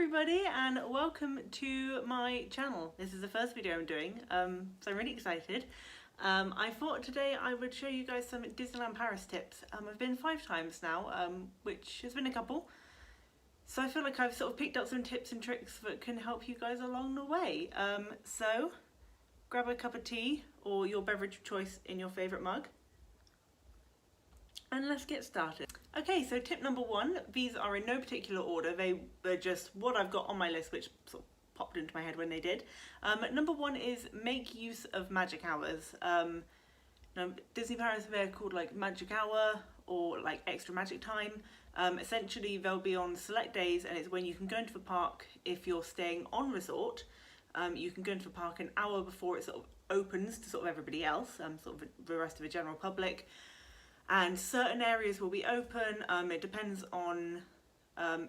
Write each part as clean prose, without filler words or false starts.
everybody and welcome to my channel. This is the first video I'm doing, so I'm really excited. I thought today I would show you guys some Disneyland Paris tips. I've been 5 times now, which has been a couple. So I feel like I've sort of picked up some tips and tricks that can help you guys along the way. So grab a cup of tea or your beverage of choice in your favourite mug. And let's get started. Okay, so tip number 1, these are in no particular order, they were just what I've got on my list, which sort of popped into my head when they did. Number 1 is make use of magic hours. Now, Disney Paris, they're called like magic hour or like extra magic time. Essentially they'll be on select days, and it's when you can go into the park if you're staying on resort. You can go into the park an hour before it sort of opens to sort of everybody else, sort of the rest of the general public. And certain areas will be open. It depends on,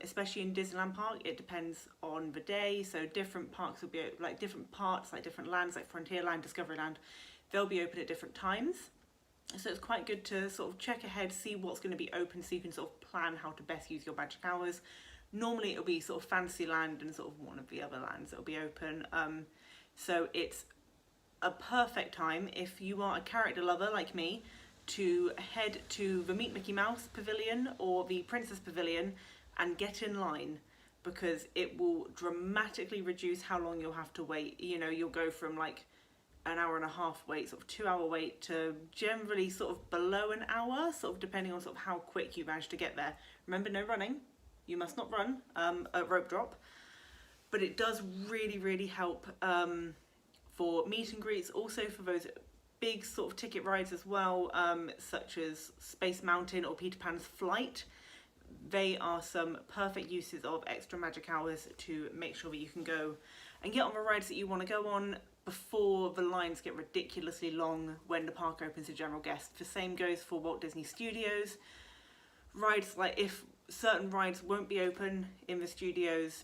especially in Disneyland Park, it depends on the day. So different parks will be, like different parts, like different lands, like Frontierland, Discoveryland, they'll be open at different times. So it's quite good to sort of check ahead, see what's going to be open so you can sort of plan how to best use your magic hours. Normally it'll be sort of Fantasyland and sort of one of the other lands that'll be open. So it's a perfect time if you are a character lover like me to head to the Meet Mickey Mouse Pavilion or the Princess Pavilion and get in line, because it will dramatically reduce how long you'll have to wait. You know, you'll go from like an hour and a half wait, sort of 2-hour wait, to generally sort of below an hour, sort of depending on sort of how quick you manage to get there. Remember, no running. You must not run at rope drop. But it does really help for meet and greets, also for those big sort of ticket rides as well, such as Space Mountain or Peter Pan's Flight. They are some perfect uses of extra magic hours to make sure that you can go and get on the rides that you want to go on before the lines get ridiculously long when the park opens to general guests. The same goes for Walt Disney Studios. Rides, like if certain rides won't be open in the studios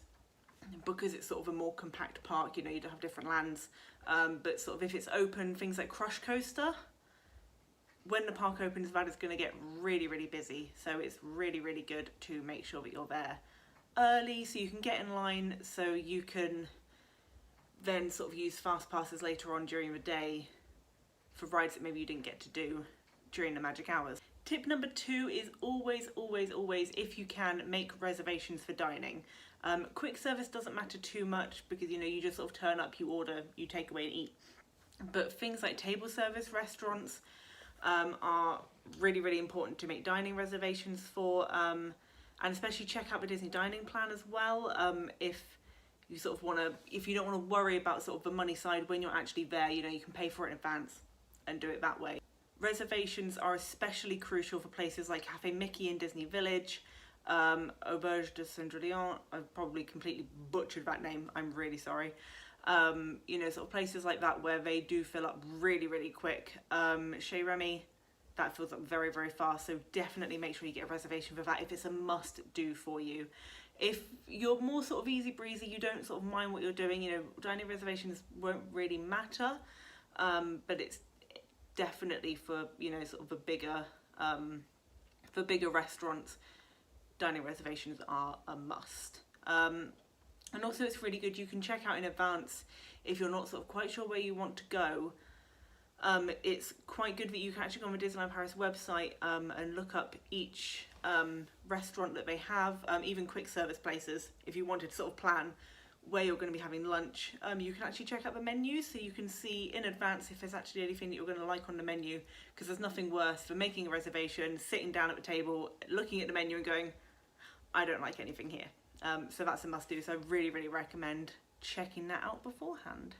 because it's sort of a more compact park, you know, you don't have different lands, but sort of if it's open, things like Crush Coaster, when the park opens, that is going to get really busy. So it's really good to make sure that you're there early so you can get in line, so you can then sort of use fast passes later on during the day for rides that maybe you didn't get to do during the magic hours. Tip number 2 is always, if you can, make reservations for dining. Quick service doesn't matter too much because, you know, you just sort of turn up, you order, you take away and eat. But things like table service restaurants are really important to make dining reservations for, and especially check out the Disney dining plan as well. If you sort of want to, if you don't want to worry about sort of the money side when you're actually there, you know, you can pay for it in advance and do it that way. Reservations are especially crucial for places like Cafe Mickey in Disney Village, Auberge de Cendrillon, I've probably completely butchered that name, I'm really sorry. You know, sort of places like that where they do fill up really quick. Chez Remy, that fills up very fast, so definitely make sure you get a reservation for that if it's a must do for you. If you're more sort of easy breezy, you don't sort of mind what you're doing, you know, dining reservations won't really matter, but it's definitely for, you know, sort of a bigger, for bigger restaurants, dining reservations are a must. And also it's really good, you can check out in advance if you're not sort of quite sure where you want to go. It's quite good that you can actually go on the Disneyland Paris website and look up each restaurant that they have, even quick service places. If you wanted to sort of plan where you're going to be having lunch, you can actually check out the menu so you can see in advance if there's actually anything that you're going to like on the menu, because there's nothing worse for making a reservation, sitting down at the table, looking at the menu and going, I don't like anything here. So that's a must do, so I really recommend checking that out beforehand.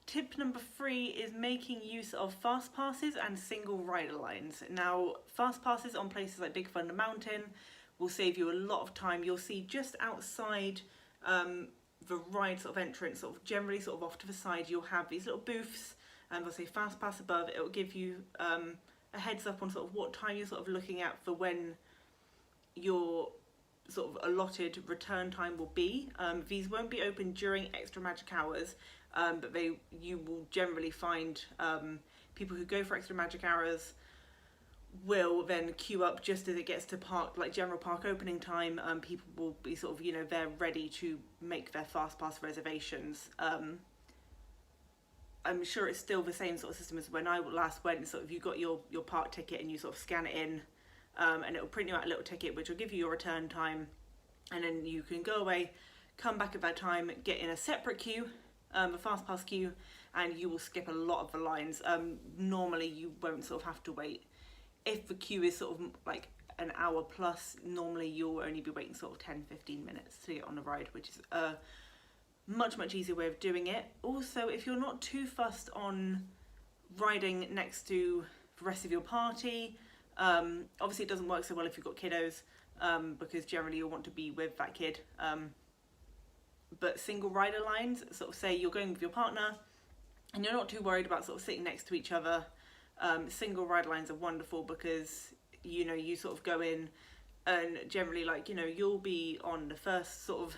Tip number 3 is making use of fast passes and single rider lines. Now, fast passes on places like Big Thunder Mountain will save you a lot of time. You'll see just outside the ride sort of entrance, sort of generally sort of off to the side, you'll have these little booths, and they'll say fast pass above. It will give you a heads up on sort of what time you're sort of looking at for when your sort of allotted return time will be. These won't be open during extra magic hours, but you will generally find people who go for extra magic hours will then queue up just as it gets to park, like general park opening time. People will be sort of, you know, they're ready to make their fast pass reservations. I'm sure it's still the same sort of system as when I last went. Sort of, you got your park ticket and you sort of scan it in, and it will print you out a little ticket which will give you your return time, and then you can go away, come back at that time, get in a separate queue, a fast pass queue, and you will skip a lot of the lines. Normally you won't sort of have to wait. If the queue is sort of like an hour plus, normally you'll only be waiting sort of 10-15 minutes to get on the ride, which is a much easier way of doing it. Also, if you're not too fussed on riding next to the rest of your party, obviously it doesn't work so well if you've got kiddos, because generally you'll want to be with that kid. But single rider lines, sort of say you're going with your partner and you're not too worried about sort of sitting next to each other, single rider lines are wonderful because, you know, you sort of go in and generally, like, you know, you'll be on the first sort of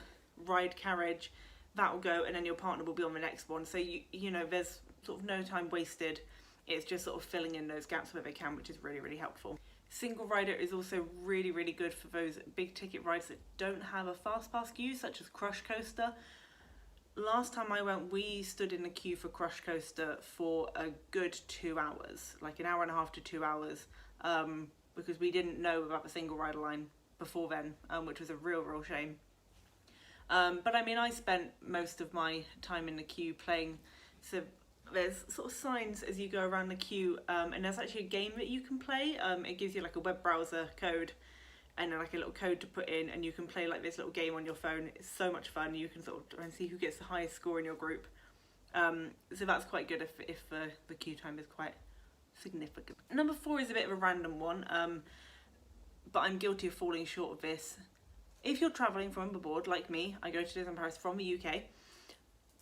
ride carriage, that will go, and then your partner will be on the next one. So you know, there's sort of no time wasted. It's just sort of filling in those gaps where they can, which is really helpful. Single rider is also really good for those big ticket rides that don't have a fast pass queue, such as Crush Coaster. Last time I went, we stood in the queue for Crush Coaster for a good 2 hours, like an hour and a half to 2 hours, because we didn't know about the single rider line before then, which was a real shame. But I mean, I spent most of my time in the queue playing, so there's sort of signs as you go around the queue, and there's actually a game that you can play. It gives you like a web browser code and like a little code to put in, and you can play like this little game on your phone. It's so much fun. You can sort of try and see who gets the highest score in your group. So that's quite good if the queue time is quite significant. Number 4 is a bit of a random one, but I'm guilty of falling short of this. If you're travelling from abroad, like me, I go to Disneyland Paris from the UK,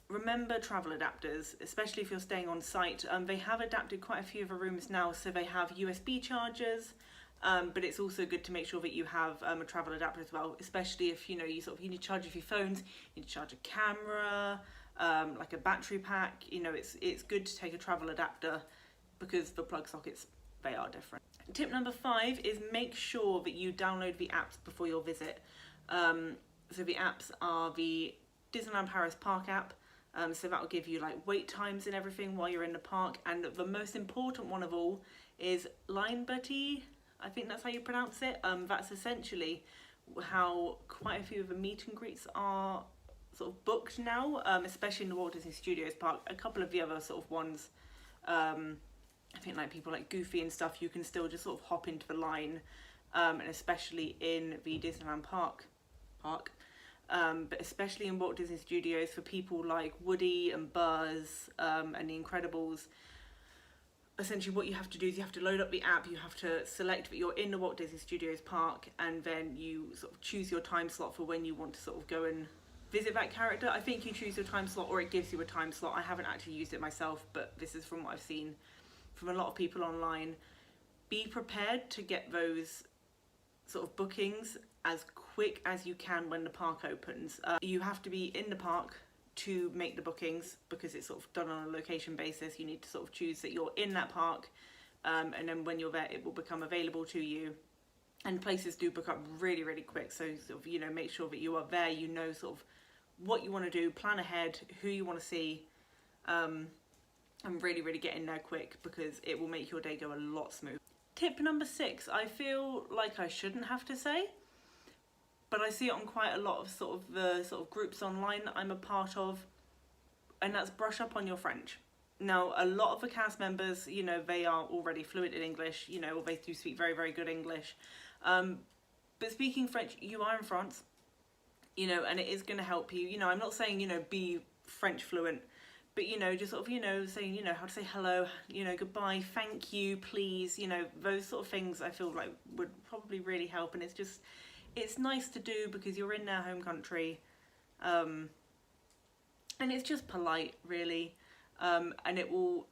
remember travel adapters, especially if you're staying on site. They have adapted quite a few of the rooms now, so they have USB chargers, but it's also good to make sure that you have a travel adapter as well, especially if, you know, you need to charge a few phones, you need to charge a camera, like a battery pack. You know, it's good to take a travel adapter because the plug sockets, they are different. Tip number 5 is make sure that you download the apps before your visit. So the apps are the Disneyland Paris Park app, so that will give you like wait times and everything while you're in the park, and the most important one of all is Bethanyjbee, I think that's how you pronounce it. That's essentially how quite a few of the meet and greets are sort of booked now, especially in the Walt Disney Studios Park. A couple of the other sort of ones, I think like people like Goofy and stuff, you can still just sort of hop into the line, and especially in the Disneyland Park, but especially in Walt Disney Studios for people like Woody and Buzz and The Incredibles. Essentially what you have to do is you have to load up the app, you have to select that you're in the Walt Disney Studios Park, and then you sort of choose your time slot for when you want to sort of go and visit that character. I think you choose your time slot or it gives you a time slot. I haven't actually used it myself, but this is from what I've seen from a lot of people online. Be prepared to get those sort of bookings as quick as you can when the park opens. You have to be in the park to make the bookings because it's sort of done on a location basis. You need to sort of choose that you're in that park, and then when you're there it will become available to you, and places do book up really quick. So sort of, you know, make sure that you are there, you know sort of what you want to do, plan ahead, who you want to see, and really get in there quick because it will make your day go a lot smoother. Tip number 6, I feel like I shouldn't have to say, but I see it on quite a lot of sort of groups online that I'm a part of, and that's brush up on your French. Now, a lot of the cast members, you know, they are already fluent in English, you know, or they do speak very good English. But speaking French, you are in France, you know, and it is going to help you. You know, I'm not saying, you know, be French fluent, but, you know, just sort of, you know, saying, you know, how to say hello, you know, goodbye, thank you, please, you know, those sort of things I feel like would probably really help. And it's just, it's nice to do because you're in their home country, and it's just polite, really, and it will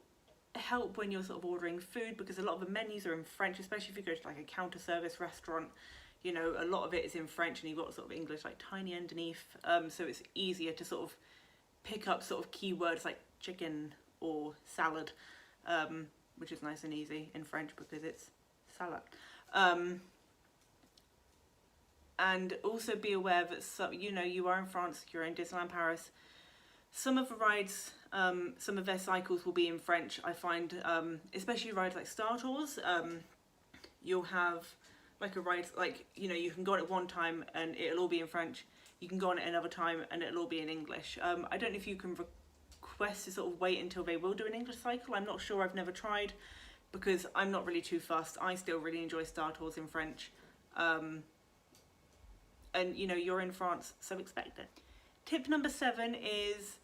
help when you're sort of ordering food because a lot of the menus are in French, especially if you go to like a counter service restaurant. You know, a lot of it is in French and you've got sort of English like tiny underneath, so it's easier to sort of pick up sort of keywords like chicken or salad, which is nice and easy in French because it's salad. And also be aware that some, you know, you are in France, you're in Disneyland Paris. Some of the rides, some of their cycles will be in French. I find, especially rides like Star Tours, you'll have like a ride, like, you know, you can go on it one time and it'll all be in French. You can go on it another time and it'll all be in English. I don't know if you can request to sort of wait until they will do an English cycle. I'm not sure, I've never tried, because I'm not really too fussed. I still really enjoy Star Tours in French. And you know, you're in France, so expect it. Tip number 7 is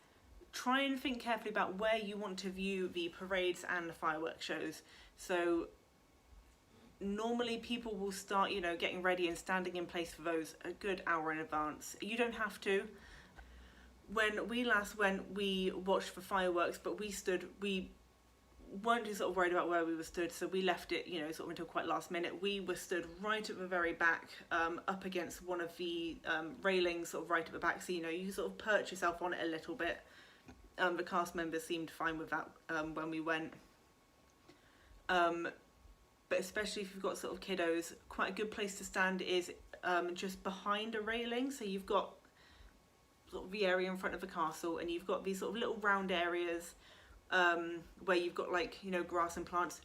try and think carefully about where you want to view the parades and the fireworks shows. So normally people will start, you know, getting ready and standing in place for those a good hour in advance. You don't have to. When we last went, we watched the fireworks, but we weren't too sort of worried about where we were stood, so we left it, you know, sort of until quite last minute. We were stood right at the very back, up against one of the railings, sort of right at the back, so you know, you sort of perch yourself on it a little bit. The cast members seemed fine with that when we went. But especially if you've got sort of kiddos, quite a good place to stand is just behind a railing. So you've got sort of the area in front of the castle, and you've got these sort of little round areas where you've got, like, you know, grass and plants.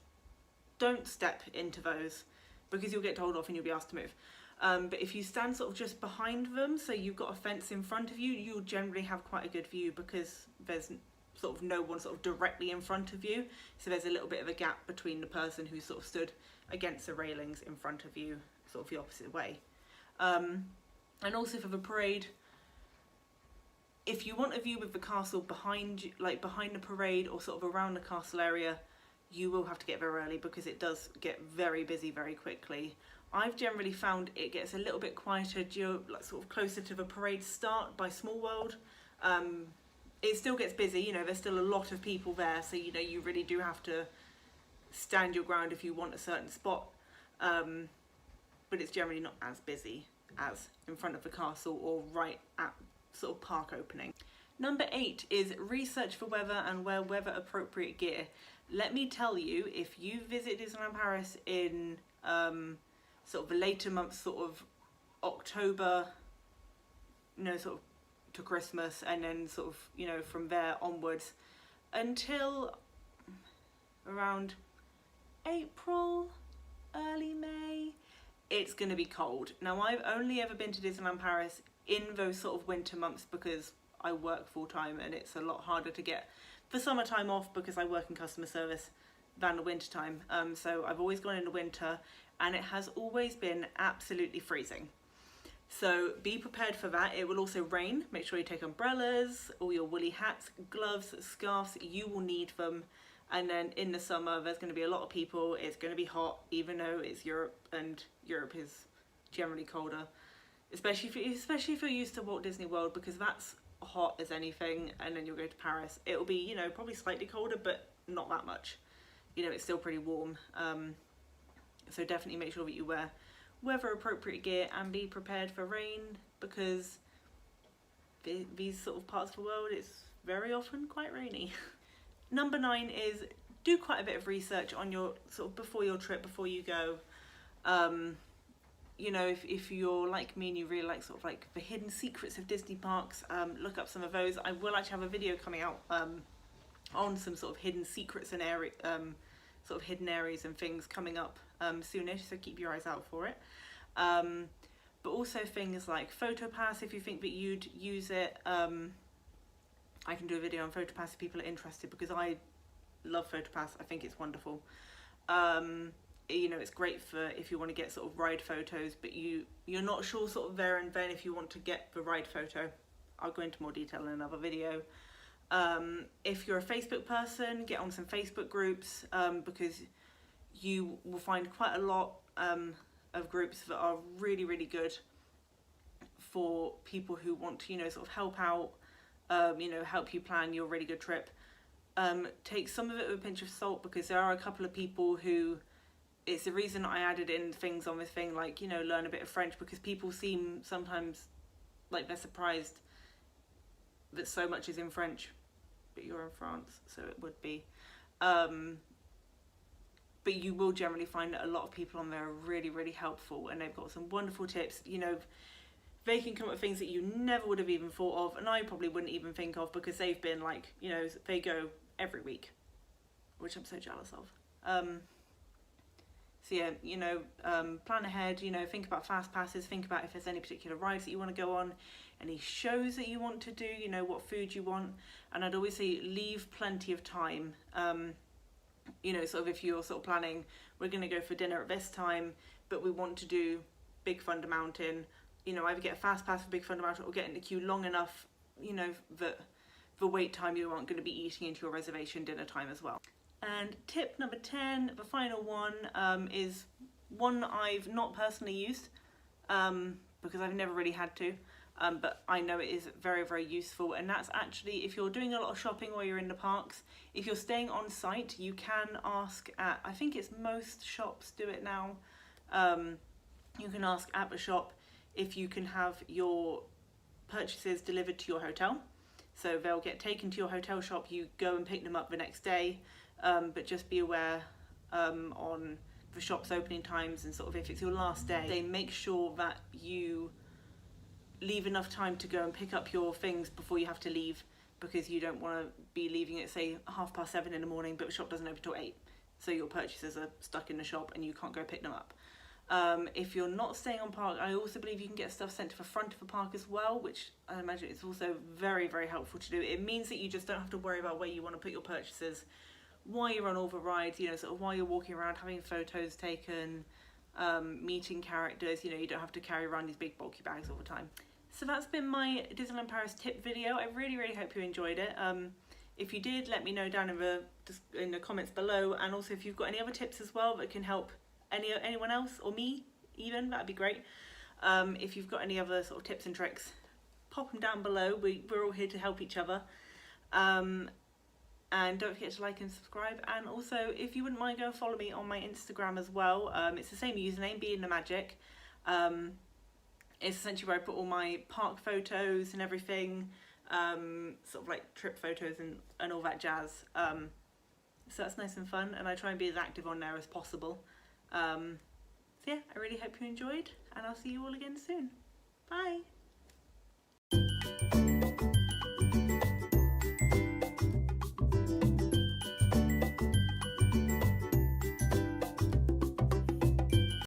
Don't step into those because you'll get told off and you'll be asked to move. But if you stand sort of just behind them, so you've got a fence in front of you, you'll generally have quite a good view because there's sort of no one sort of directly in front of you. So there's a little bit of a gap between the person who sort of stood against the railings in front of you, sort of the opposite way. And also for the parade, if you want a view with the castle behind you, like behind the parade or sort of around the castle area, you will have to get very early because it does get very busy very quickly. I've generally found it gets a little bit quieter, like sort of closer to the parade start by Small World. It still gets busy, you know, there's still a lot of people there, so you know, you really do have to stand your ground if you want a certain spot. But it's generally not as busy as in front of the castle or right at sort of park opening. Number 8 is research for weather and wear weather appropriate gear. Let me tell you, if you visit Disneyland Paris in sort of the later months, sort of October, you know, sort of to Christmas, and then sort of, you know, from there onwards until around April, early May, it's going to be cold. Now, I've only ever been to Disneyland Paris in those sort of winter months because I work full time and it's a lot harder to get the summertime off because I work in customer service than the winter time. So I've always gone in the winter and it has always been absolutely freezing. So be prepared for that. It will also rain. Make sure you take umbrellas, all your woolly hats, gloves, scarves. You will need them. And then in the summer, there's going to be a lot of people. It's going to be hot, even though it's Europe, and Europe is generally colder. Especially if you're used to Walt Disney World, because that's hot as anything. And then you'll go to Paris. It will be, you know, probably slightly colder, but not that much. You know, it's still pretty warm. So definitely make sure that you wear weather appropriate gear and be prepared for rain, because these sort of parts of the world, it's very often quite rainy. Number 9 is do quite a bit of research on your sort of before your trip, before you go. You know, if you're like me and you really like sort of like the hidden secrets of Disney parks, look up some of those. I will actually have a video coming out on some sort of hidden secrets and sort of hidden areas and things coming up soonish, so keep your eyes out for it. But also things like PhotoPass, if you think that you'd use it. I can do a video on PhotoPass if people are interested, because I love PhotoPass. I think it's wonderful. You know, it's great for if you want to get sort of ride photos, but you're not sure sort of there and then if you want to get the ride photo. I'll go into more detail in another video. If you're a Facebook person, get on some Facebook groups, because you will find quite a lot of groups that are really, really good for people who want to, you know, sort of help out, you know, help you plan your really good trip. Take some of it with a pinch of salt, because there are a couple of people who, it's the reason I added in things on this thing, like, you know, learn a bit of French, because people seem sometimes like they're surprised that so much is in French, but you're in France, so it would be. but you will generally find that a lot of people on there are really, really helpful, and they've got some wonderful tips. You know, they can come up with things that you never would have even thought of, and I probably wouldn't even think of, because they've been like, you know, they go every week, which I'm so jealous of. So yeah, you know, plan ahead, you know, think about fast passes, think about if there's any particular rides that you want to go on, any shows that you want to do, you know, what food you want. And I'd always say leave plenty of time. You know, sort of if you're sort of planning, we're going to go for dinner at this time, but we want to do Big Thunder Mountain, you know, either get a fast pass for Big Thunder Mountain or get in the queue long enough, you know, that the wait time you aren't going to be eating into your reservation dinner time as well. And tip number 10, the final one, is one I've not personally used, because I've never really had to, but I know it is very, very useful. And that's actually, if you're doing a lot of shopping while you're in the parks, if you're staying on site, you can ask at, I think it's most shops do it now, you can ask at the shop if you can have your purchases delivered to your hotel. So they'll get taken to your hotel shop, you go and pick them up the next day. But just be aware on the shop's opening times, and sort of if it's your last day, they make sure that you leave enough time to go and pick up your things before you have to leave, because you don't want to be leaving at, say, 7:30 in the morning, but the shop doesn't open till 8, so your purchases are stuck in the shop and you can't go pick them up. If you're not staying on park, I also believe you can get stuff sent to the front of the park as well, which I imagine is also very, very helpful to do. It means that you just don't have to worry about where you want to put your purchases while you're on all the rides, you know, sort of while you're walking around, having photos taken, meeting characters. You know, you don't have to carry around these big bulky bags all the time. So that's been my Disneyland Paris tip video. I really, really hope you enjoyed it. If you did, let me know down in the comments below, and also if you've got any other tips as well that can help anyone else, or me even, that'd be great. If you've got any other sort of tips and tricks, pop them down below. We're all here to help each other. And don't forget to like and subscribe, and also if you wouldn't mind, go and follow me on my Instagram as well. It's the same username, Be in the Magic. It's essentially where I put all my park photos and everything, sort of like trip photos and all that jazz. So that's nice and fun, and I try and be as active on there as possible. So yeah, I really hope you enjoyed, and I'll see you all again soon. Bye!